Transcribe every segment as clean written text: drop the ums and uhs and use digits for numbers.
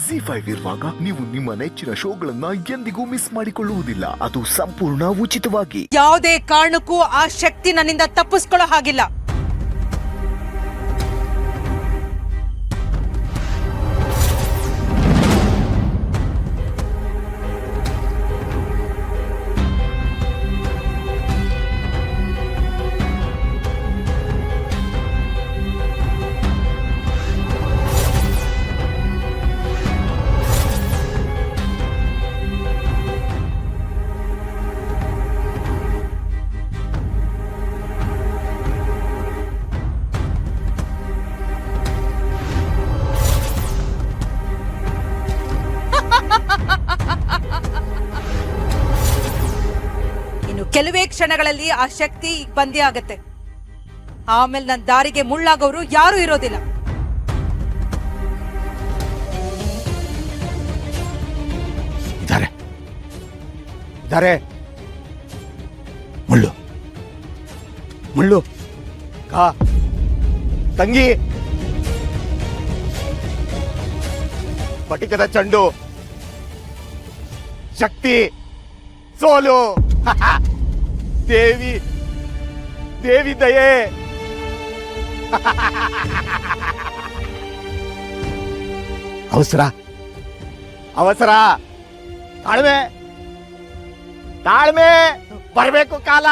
ZEE5 ಇರುವಾಗ ನೀವು ನಿಮ್ಮ ನೆಚ್ಚಿನ ಶೋಗಳನ್ನ ಎಂದಿಗೂ ಮಿಸ್ ಮಾಡಿಕೊಳ್ಳುವುದಿಲ್ಲ. ಅದು ಸಂಪೂರ್ಣ ಉಚಿತವಾಗಿ. ಯಾವುದೇ ಕಾರಣಕ್ಕೂ ಆ ಶಕ್ತಿ ನನ್ನಿಂದ ತಪ್ಪಿಸ್ಕೊಳ್ಳೋ ಹಾಗಿಲ್ಲ. ಕೆಲವೇ ಕ್ಷಣಗಳಲ್ಲಿ ಆ ಶಕ್ತಿ ಬಂದಿ ಆಗತ್ತೆ. ಆಮೇಲೆ ನನ್ನ ದಾರಿಗೆ ಮುಳ್ಳಾಗೋರು ಯಾರು ಇರೋದಿಲ್ಲ. ಇದಾರೆ ಮುಳ್ಳು ಮುಳ್ಳು ಕಾ ತಂಗಿ ಪಟಿಕದ ಚಂಡು ಶಕ್ತಿ ಸೋಲು ದೇವಿ ದೇವಿ ದಯೆ ಅವಸರ ಅವಸರ ತಾಳ್ಮೆ ತಾಳ್ಮೆ ಬರಬೇಕು ಕಾಲ.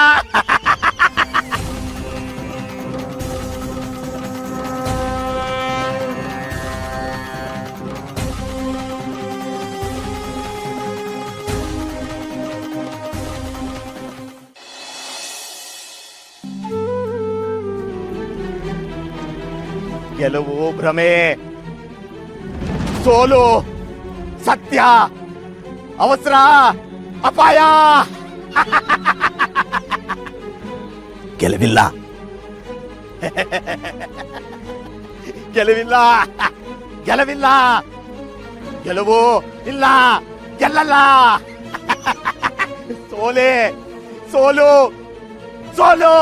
ಗೆಲುವು ಭ್ರಮೆ, ಸೋಲು ಸತ್ಯ, ಅವಸರ ಅಪಾಯ. ಗೆಲುವಿಲ್ಲ ಗೆಲುವಿಲ್ಲ ಗೆಲುವಿಲ್ಲ ಗೆಲುವು ಇಲ್ಲ ಗೆಲ್ಲಲ್ಲ. ಸೋಲೆ ಸೋಲು ಸೋಲು.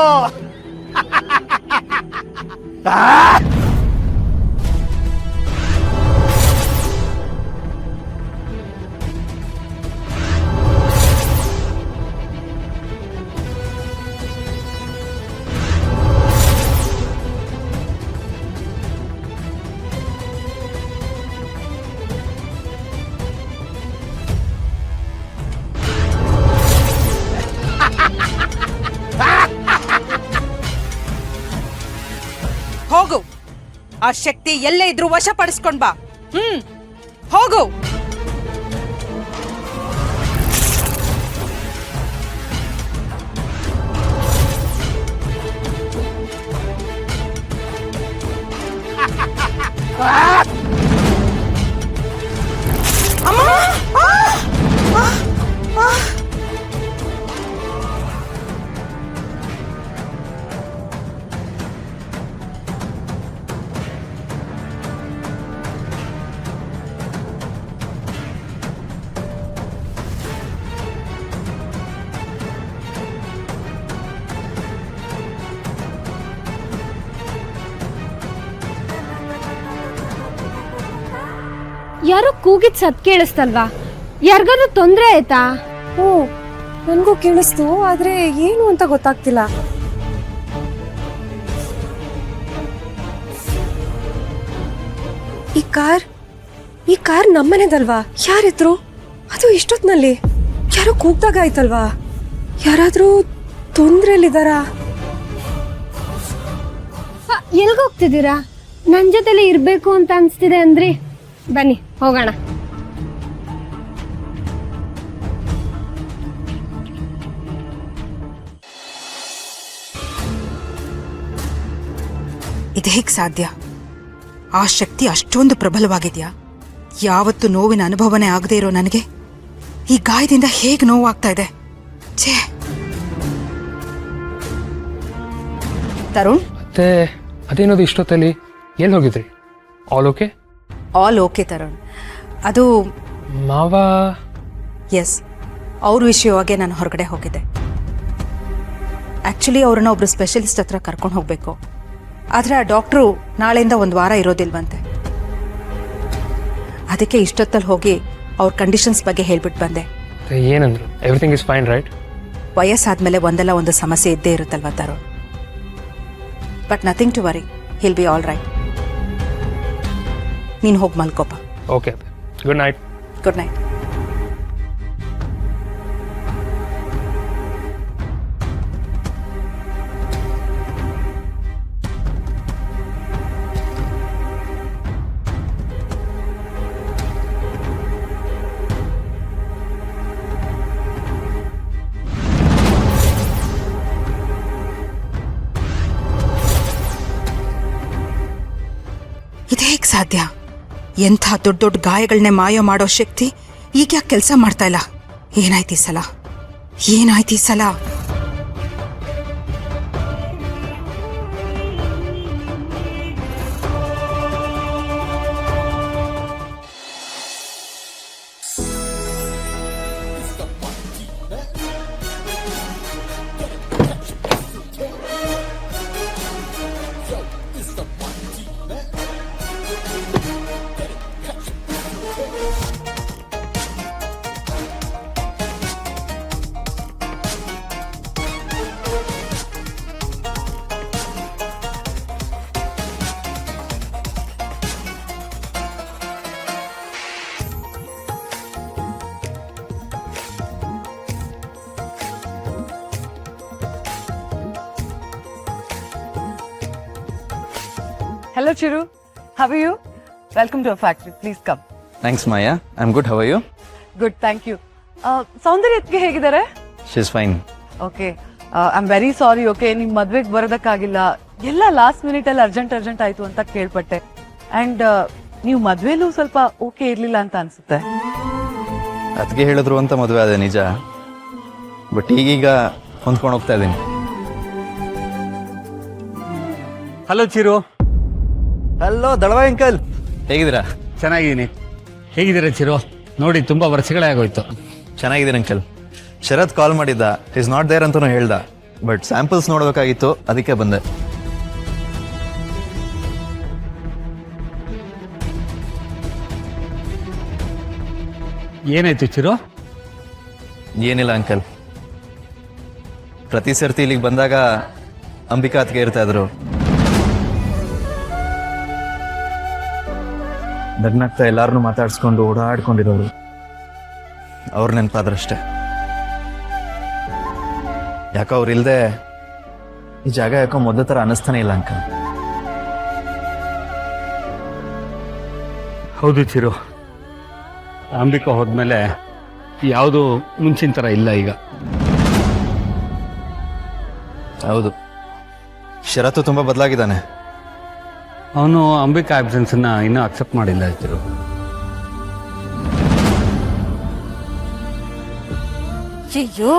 ಹೋಗು, ಆ ಶಕ್ತಿ ಎಲ್ಲೇ ಇದ್ರೂ ವಶಪಡಿಸ್ಕೊಂಡ್ ಬಾ. ಹೋಗು. ಯಾರೋ ಕೂಗಿದ್ ಸತ್ ಕೇಳಿಸ್ತಲ್ವಾ? ಯಾರಿಗಾದ್ರೂ ತೊಂದ್ರೆ ಆಯ್ತಾ? ಓ, ನನಗೂ ಕೇಳಿಸ್ತು, ಆದ್ರೆ ಏನು ಅಂತ ಗೊತ್ತಾಗ್ತಿಲ್ಲ. ಈ ಕಾರ್ ನಮ್ಮನೆದಲ್ವಾ? ಯಾರಿದ್ರು? ಅದು ಇಷ್ಟೊತ್ನಲ್ಲಿ ಯಾರೋ ಕೂಗ್ದಾಗ ಆಯ್ತಲ್ವಾ? ಯಾರಾದ್ರೂ ತೊಂದ್ರೆಲಿದಾರಾ? ಎಲ್ಗೋಗ್ತಿದ್ದೀರಾ? ನನ್ ಜೊತೆಲಿ ಇರ್ಬೇಕು ಅಂತ ಅನ್ಸ್ತಿದೆ ಅಂದ್ರಿ. ಬನ್ನಿ ಹೋಗೋಣ. ಇದು ಹೇಗೆ ಸಾಧ್ಯ? ಆ ಶಕ್ತಿ ಅಷ್ಟೊಂದು ಪ್ರಬಲವಾಗಿದೆಯಾ? ಯಾವತ್ತು ನೋವಿನ ಅನುಭವನೇ ಆಗದೆ ಇರೋ ನನಗೆ ಈ ಗಾಯದಿಂದ ಹೇಗೆ ನೋವಾಗ್ತಾ ಇದೆ. ಛೇ. ತರುಣ್, ಮತ್ತೆ ಅದೇನೋದು ಇಷ್ಟೊತ್ತಲ್ಲಿ ಎಲ್ಲಿ ಹೋಗಿದ್ರಿ? All okay? All okay Tarun. ಅದು ಮಾವ. ಎಸ್, ಅವ್ರ ವಿಷಯವಾಗಿ ನಾನು ಹೊರಗಡೆ ಹೋಗಿದ್ದೆ. ಆ್ಯಕ್ಚುಲಿ ಅವ್ರನ್ನ ಒಬ್ರು ಸ್ಪೆಷಲಿಸ್ಟ್ ಹತ್ರ ಕರ್ಕೊಂಡು ಹೋಗಬೇಕು. ಆದರೆ ಆ ಡಾಕ್ಟ್ರು ನಾಳೆಯಿಂದ 1 ವಾರ ಇರೋದಿಲ್ವಂತೆ. ಅದಕ್ಕೆ ಇಷ್ಟೊತ್ತಲ್ಲಿ ಹೋಗಿ ಅವ್ರ ಕಂಡೀಷನ್ಸ್ ಬಗ್ಗೆ ಹೇಳ್ಬಿಟ್ಟು ಬಂದೆ. ಏನಂದ್ರು? Everything is fine right? ವಯಸ್ಸಾದ್ಮೇಲೆ ಒಂದಲ್ಲ ಒಂದು ಸಮಸ್ಯೆ ಇದ್ದೇ ಇರುತ್ತಲ್ವ Tarun. But nothing to worry, he'll be all right. ನೀನು ಹೋಗಿ ಮಲ್ಕೋಪ. Okay, good night. Good night. ಇದೇಗ್ ಸಾಧ್ಯ? ಎಂಥ ದೊಡ್ಡ ದೊಡ್ಡ ಗಾಯಗಳನ್ನೇ ಮಾಯ ಮಾಡೋ ಶಕ್ತಿ ಈಗ ಯಾಕೆ ಕೆಲಸ ಮಾಡ್ತಾ ಇಲ್ಲ? ಏನಾಯ್ತು ಈ ಸಲ? ಏನಾಯ್ತು ಈ ಸಲ? Hello, Chiru. How are you? Welcome to our factory. Please come. Thanks, Maya. I'm good. How are you? Good, thank you. ಸೌಂದರ್ಯಕ್ಕೆ ಹೇಗಿದ್ದಾರೆ? She's fine. Okay, I am very sorry. Okay, ನಿಮ್ ಮದ್ವೆಗೆ ಬರೋದಕ್ಕಾಗಿಲ್ಲ. ಎಲ್ಲ ಲಾಸ್ಟ್ ಮಿನಿಟ್ ಅಲ್ಲಿ urgent ಆಯ್ತು ಅಂತ ಕೇಳ್ಪಟ್ಟೆ. And ನೀವು ಮದ್ವೆಲೂ ಸ್ವಲ್ಪ ಓಕೆ ಇರ್ಲಿಲ್ಲ ಅಂತ ಅನ್ಸುತ್ತೆ. ಅದಕ್ಕೆ ಹೇಳಿದ್ರು ಅಂತ ಮದುವೆ ಆದೆ ನಿಜ, ಬಟ್ ಈಗೀಗ ಹೊಂದ್ಕೊಂಡು ಹೋಗ್ತಾ ಇದ್ದೀನಿ. ಹಲೋ ಚಿರು. ಹಲೋ ದಳವ ಅಂಕಲ್, ಹೇಗಿದ್ದೀರಾ? ಚೆನ್ನಾಗಿದ್ದೀನಿ. ಹೇಗಿದ್ದೀರಾ ಚಿರು? ನೋಡಿ ತುಂಬಾ ವರ್ಷಗಳೇ ಆಗೋಯ್ತು. ಚೆನ್ನಾಗಿದ್ದೀನಿ ಅಂಕಲ್. ಶರತ್ ಕಾಲ್ ಮಾಡಿದ್ದ, ಇಸ್ ನಾಟ್ ದೇರ್ ಅಂತಲೂ ಹೇಳ್ದ, ಬಟ್ ಸ್ಯಾಂಪಲ್ಸ್ ನೋಡ್ಬೇಕಾಗಿತ್ತು, ಅದಕ್ಕೆ ಬಂದೆ. ಏನಾಯ್ತು ಚಿರು? ಏನಿಲ್ಲ ಅಂಕಲ್, ಪ್ರತಿ ಸರ್ತಿ ಇಲ್ಲಿಗೆ ಬಂದಾಗ ಅಂಬಿಕಾ ಅತ್ತಿಗೆ ಇರ್ತಾ ಇದ್ರು. ನಗ್ನಗ್ತಾ ಎಲ್ಲಾರನ್ನೂ ಮಾತಾಡ್ಸ್ಕೊಂಡು ಓಡಾಡ್ಕೊಂಡಿರೋರು, ಅವ್ರ ನೆನಪಾದ್ರಷ್ಟೇ. ಯಾಕೋ ಅವ್ರು ಇಲ್ದೆ ಈ ಜಾಗ ಯಾಕೋ ಮೊದಲ ಥರ ಅನ್ನಿಸ್ತಾನೆ ಇಲ್ಲ ಅಂಕಲ್. ಹೌದು ಚಿರು, ಅಂಬಿಕಾ ಹೋದ್ಮೇಲೆ ಯಾವುದು ಮುಂಚಿನ ಥರ ಇಲ್ಲ ಈಗ. ಹೌದು, ಶರತ್ತು ತುಂಬಾ ಬದಲಾಗಿದ್ದಾನೆ. ಅವನು ಅಂಬಿಕಾ ಆಬ್ಸೆನ್ಸನ್ನ ಇನ್ನೂ ಅಕ್ಸೆಪ್ಟ್ ಮಾಡಿಲ್ಲ ಚಿರು. ಅಯ್ಯೋ,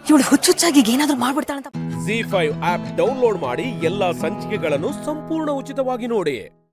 ಇವಳು ಹುಚ್ಚುಚ್ಚಾಗಿ ಏನಾದ್ರೂ ಮಾಡ್ಬಿಡ್ತಾಳಂತ. ZEE5 ಆಪ್ ಡೌನ್ಲೋಡ್ ಮಾಡಿ ಎಲ್ಲಾ ಸಂಚಿಕೆಗಳನ್ನು ಸಂಪೂರ್ಣ ಉಚಿತವಾಗಿ ನೋಡಿ.